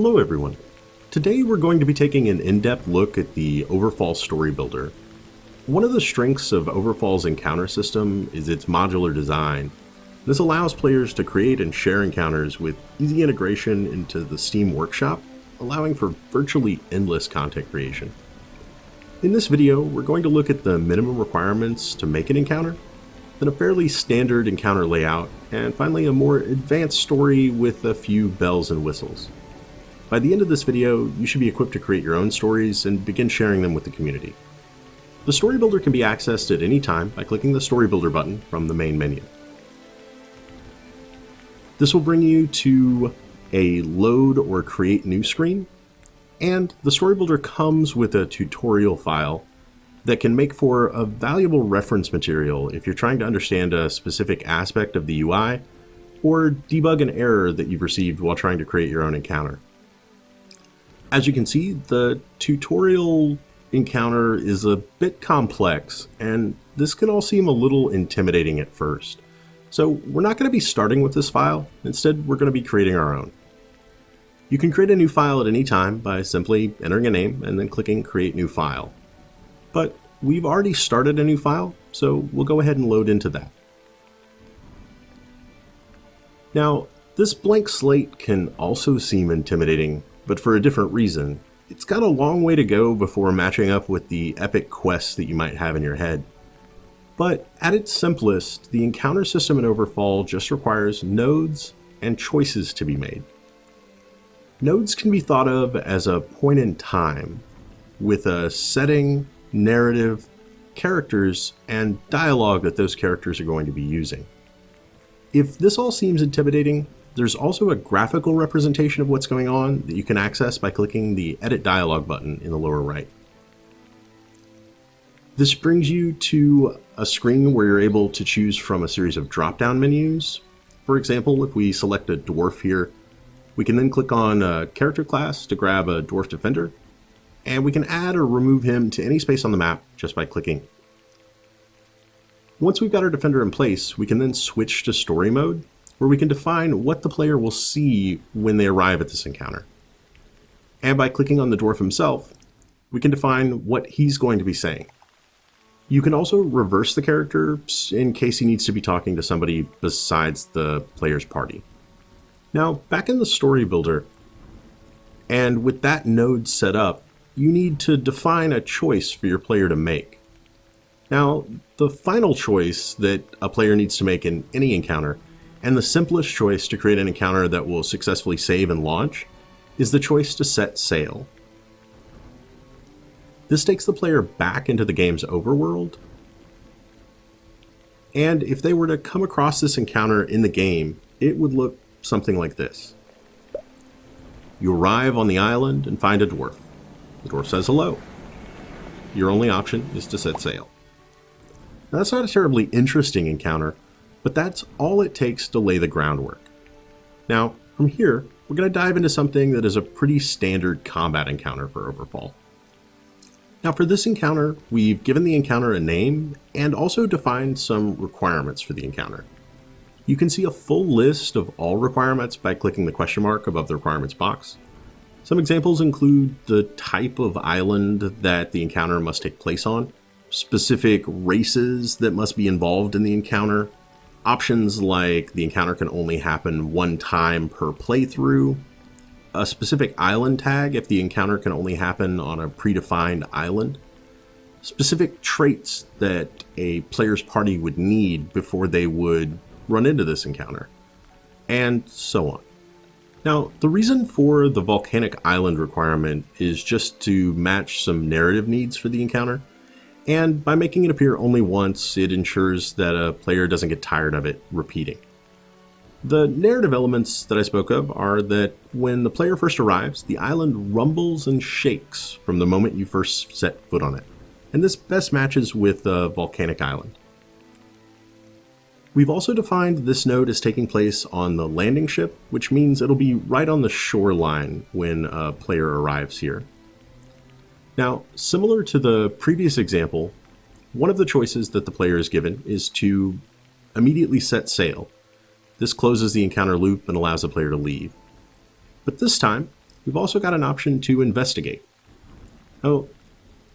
Hello everyone. Today we're going to be taking an in-depth look at the Overfall story builder. One of the strengths of Overfall's encounter system is its modular design. This allows players to create and share encounters with easy integration into the Steam Workshop, allowing for virtually endless content creation. In this video, we're going to look at the minimum requirements to make an encounter, then a fairly standard encounter layout, and finally a more advanced story with a few bells and whistles. By the end of this video, you should be equipped to create your own stories and begin sharing them with the community. The Story Builder can be accessed at any time by clicking the Story Builder button from the main menu. This will bring you to a load or create new screen, and the Story Builder comes with a tutorial file that can make for a valuable reference material if you're trying to understand a specific aspect of the UI or debug an error that you've received while trying to create your own encounter. As you can see, the tutorial encounter is a bit complex, and this can all seem a little intimidating at first. So we're not going to be starting with this file. Instead, we're going to be creating our own. You can create a new file at any time by simply entering a name and then clicking Create New File. But we've already started a new file, so we'll go ahead and load into that. Now, this blank slate can also seem intimidating, but for a different reason. It's got a long way to go before matching up with the epic quests that you might have in your head. But at its simplest, the encounter system in Overfall just requires nodes and choices to be made. Nodes can be thought of as a point in time, with a setting, narrative, characters, and dialogue that those characters are going to be using. If this all seems intimidating, there's also a graphical representation of what's going on that you can access by clicking the Edit Dialog button in the lower right. This brings you to a screen where you're able to choose from a series of drop-down menus. For example, if we select a dwarf here, we can then click on a character class to grab a dwarf defender, and we can add or remove him to any space on the map just by clicking. Once we've got our defender in place, we can then switch to story mode, where we can define what the player will see when they arrive at this encounter. And by clicking on the dwarf himself, we can define what he's going to be saying. You can also reverse the character in case he needs to be talking to somebody besides the player's party. Now, back in the Story Builder, and with that node set up, you need to define a choice for your player to make. Now, the final choice that a player needs to make in any encounter, and the simplest choice to create an encounter that will successfully save and launch, is the choice to set sail. This takes the player back into the game's overworld, and if they were to come across this encounter in the game, it would look something like this. You arrive on the island and find a dwarf. The dwarf says hello. Your only option is to set sail. Now, that's not a terribly interesting encounter, but that's all it takes to lay the groundwork. Now, from here, we're going to dive into something that is a pretty standard combat encounter for Overfall. Now, for this encounter, we've given the encounter a name and also defined some requirements for the encounter. You can see a full list of all requirements by clicking the question mark above the requirements box. Some examples include the type of island that the encounter must take place on, specific races that must be involved in the encounter, options like the encounter can only happen one time per playthrough, a specific island tag if the encounter can only happen on a predefined island, specific traits that a player's party would need before they would run into this encounter, and so on. Now, the reason for the volcanic island requirement is just to match some narrative needs for the encounter, and by making it appear only once, it ensures that a player doesn't get tired of it repeating. The narrative elements that I spoke of are that when the player first arrives, the island rumbles and shakes from the moment you first set foot on it, and this best matches with a volcanic island. We've also defined this node as taking place on the landing ship, which means it'll be right on the shoreline when a player arrives here. Now, similar to the previous example, one of the choices that the player is given is to immediately set sail. This closes the encounter loop and allows the player to leave. But this time, we've also got an option to investigate. Now,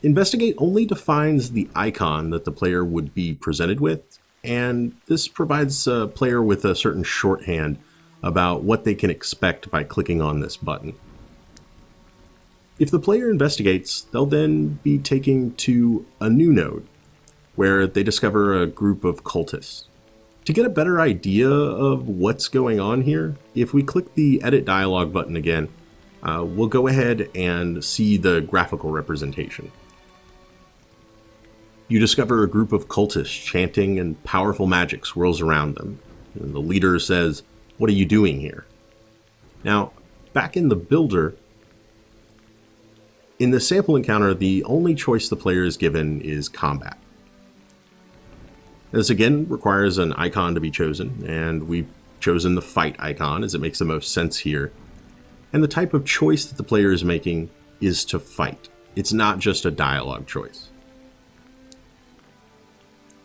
investigate only defines the icon that the player would be presented with, and this provides a player with a certain shorthand about what they can expect by clicking on this button. If the player investigates, they'll then be taken to a new node, where they discover a group of cultists. To get a better idea of what's going on here, if we click the Edit Dialog button again, we'll go ahead and see the graphical representation. You discover a group of cultists chanting and powerful magic swirls around them. And the leader says, "What are you doing here?" Now, back in the builder, in the sample encounter, the only choice the player is given is combat. This again requires an icon to be chosen, and we've chosen the fight icon as it makes the most sense here. And the type of choice that the player is making is to fight. It's not just a dialogue choice.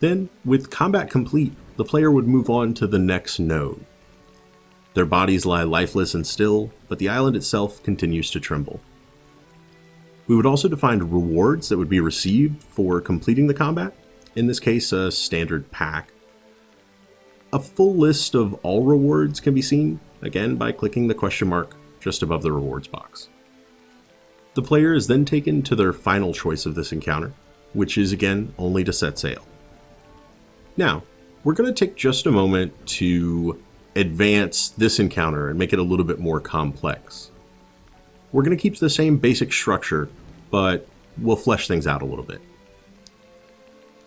Then, with combat complete, the player would move on to the next node. Their bodies lie lifeless and still, but the island itself continues to tremble. We would also define rewards that would be received for completing the combat, in this case a standard pack. A full list of all rewards can be seen, again by clicking the question mark just above the rewards box. The player is then taken to their final choice of this encounter, which is again only to set sail. Now, we're going to take just a moment to advance this encounter and make it a little bit more complex. We're going to keep the same basic structure, but we'll flesh things out a little bit.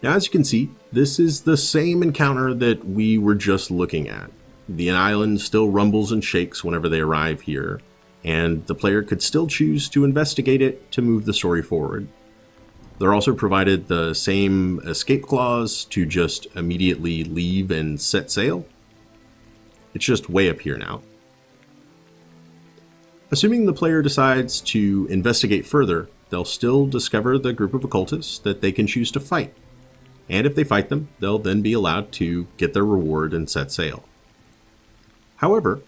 Now, as you can see, this is the same encounter that we were just looking at. The island still rumbles and shakes whenever they arrive here, and the player could still choose to investigate it to move the story forward. They're also provided the same escape clause to just immediately leave and set sail. It's just way up here now. Assuming the player decides to investigate further, they'll still discover the group of occultists that they can choose to fight. And if they fight them, they'll then be allowed to get their reward and set sail. However,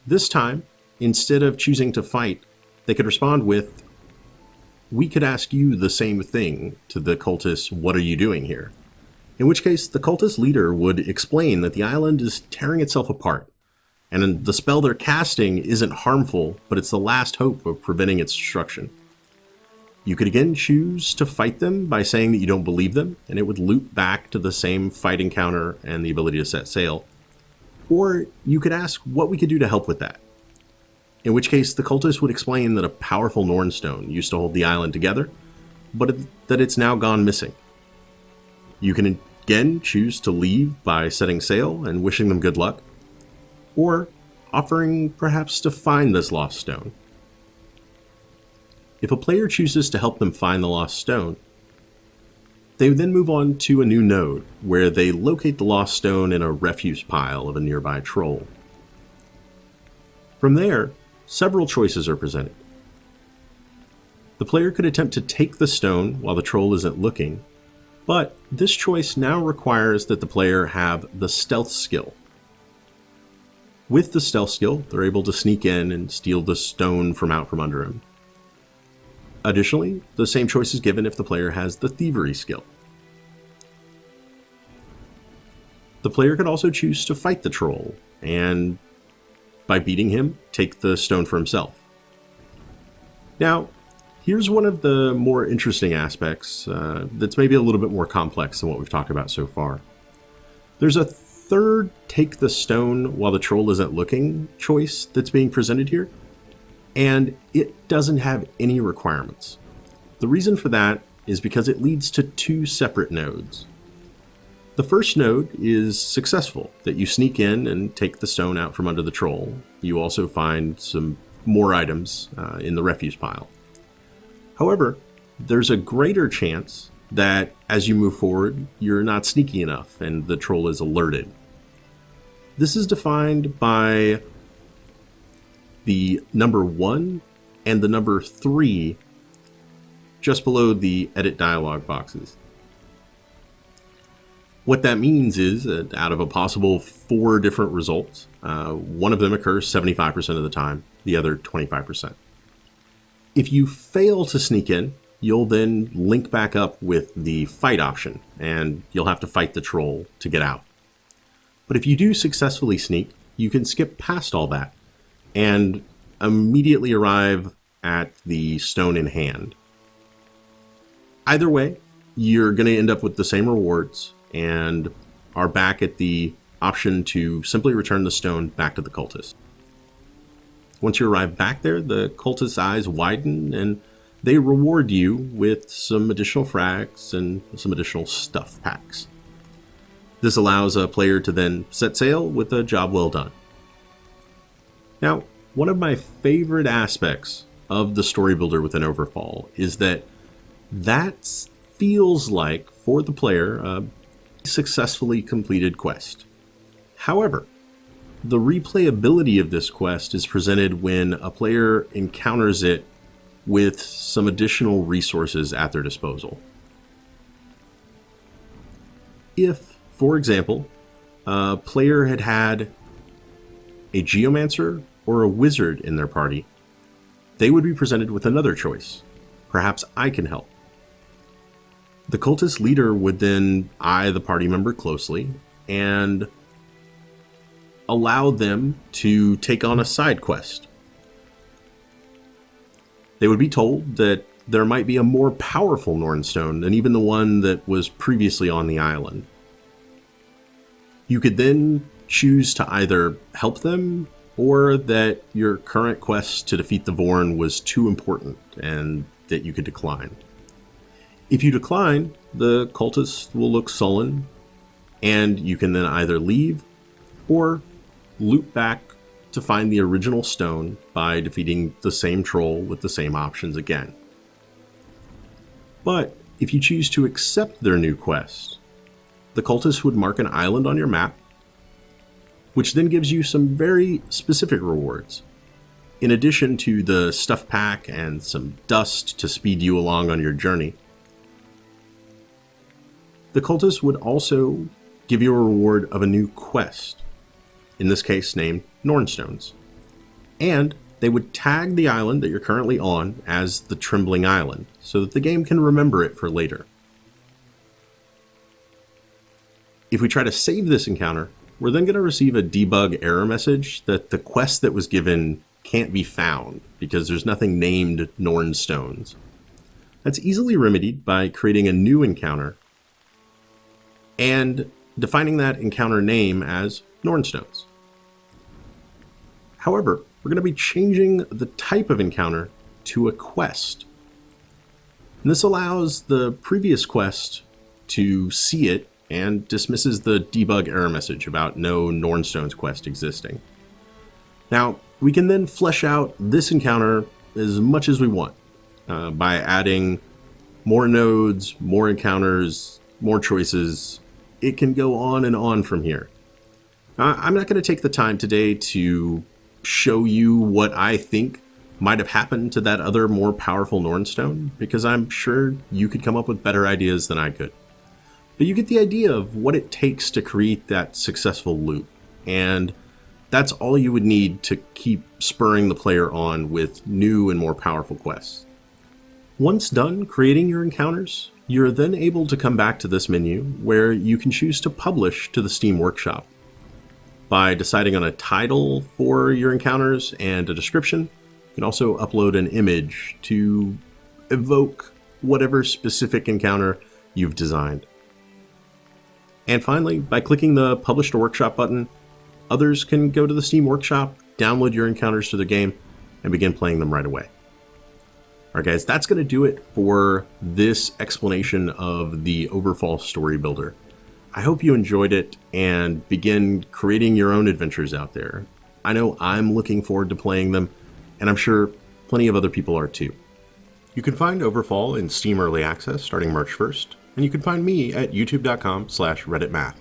this time, instead of choosing to fight, they could respond with, "We could ask you the same thing," to the cultists, "What are you doing here?" In which case, the cultist leader would explain that the island is tearing itself apart, and the spell they're casting isn't harmful, but it's the last hope of preventing its destruction. You could again choose to fight them by saying that you don't believe them, and it would loop back to the same fight encounter and the ability to set sail. Or you could ask what we could do to help with that. In which case, the cultist would explain that a powerful Nornstone used to hold the island together, but that it's now gone missing. You can again choose to leave by setting sail and wishing them good luck, or offering perhaps to find this lost stone. If a player chooses to help them find the lost stone, they then move on to a new node, where they locate the lost stone in a refuse pile of a nearby troll. From there, several choices are presented. The player could attempt to take the stone while the troll isn't looking, but this choice now requires that the player have the stealth skill. With the stealth skill, they're able to sneak in and steal the stone from out from under him. Additionally, the same choice is given if the player has the thievery skill. The player could also choose to fight the troll, and by beating him, take the stone for himself. Now, here's one of the more interesting aspects that's maybe a little bit more complex than what we've talked about so far. There's a third take the stone while the troll isn't looking choice that's being presented here, and it doesn't have any requirements. The reason for that is because it leads to two separate nodes. The first node is successful, that you sneak in and take the stone out from under the troll. You also find some more items in the refuse pile. However, there's a greater chance that as you move forward, you're not sneaky enough and the troll is alerted. This is defined by the number 1 and the number 3 just below the edit dialog boxes. What that means is that out of a possible 4 different results, one of them occurs 75% of the time, the other 25%. If you fail to sneak in, you'll then link back up with the fight option, and you'll have to fight the troll to get out. But if you do successfully sneak, you can skip past all that and immediately arrive at the stone in hand. Either way, you're going to end up with the same rewards and are back at the option to simply return the stone back to the cultist. Once you arrive back there, the cultist's eyes widen and they reward you with some additional frags and some additional stuff packs. This allows a player to then set sail with a job well done. Now, one of my favorite aspects of the story builder within Overfall is that feels like, for the player, a successfully completed quest. However, the replayability of this quest is presented when a player encounters it with some additional resources at their disposal. If, for example, a player had a geomancer or a wizard in their party, they would be presented with another choice. Perhaps I can help. The cultist leader would then eye the party member closely and allow them to take on a side quest. They would be told that there might be a more powerful Nornstone than even the one that was previously on the island. You could then choose to either help them or that your current quest to defeat the Vorn was too important and that you could decline. If you decline, the cultist will look sullen and you can then either leave or loop back to find the original stone by defeating the same troll with the same options again. But if you choose to accept their new quest, the cultist would mark an island on your map, which then gives you some very specific rewards. In addition to the stuff pack and some dust to speed you along on your journey, the cultist would also give you a reward of a new quest, in this case named Nornstones. And they would tag the island that you're currently on as the Trembling Island, so that the game can remember it for later. If we try to save this encounter, we're then going to receive a debug error message that the quest that was given can't be found because there's nothing named Nornstones. That's easily remedied by creating a new encounter and defining that encounter name as Nornstones. However, we're going to be changing the type of encounter to a quest. And this allows the previous quest to see it and dismisses the debug error message about no Nornstones quest existing. Now, we can then flesh out this encounter as much as we want by adding more nodes, more encounters, more choices. It can go on and on from here. I'm not going to take the time today to show you what I think might have happened to that other more powerful Nornstone, because I'm sure you could come up with better ideas than I could. But you get the idea of what it takes to create that successful loop, and that's all you would need to keep spurring the player on with new and more powerful quests. Once done creating your encounters, you're then able to come back to this menu where you can choose to publish to the Steam Workshop. By deciding on a title for your encounters and a description, you can also upload an image to evoke whatever specific encounter you've designed. And finally, by clicking the Publish to Workshop button, others can go to the Steam Workshop, download your encounters to the game, and begin playing them right away. Alright guys, that's going to do it for this explanation of the Overfall Story Builder. I hope you enjoyed it and begin creating your own adventures out there. I know I'm looking forward to playing them, and I'm sure plenty of other people are too. You can find Overfall in Steam Early Access starting March 1st, and you can find me at youtube.com/RedAtMath.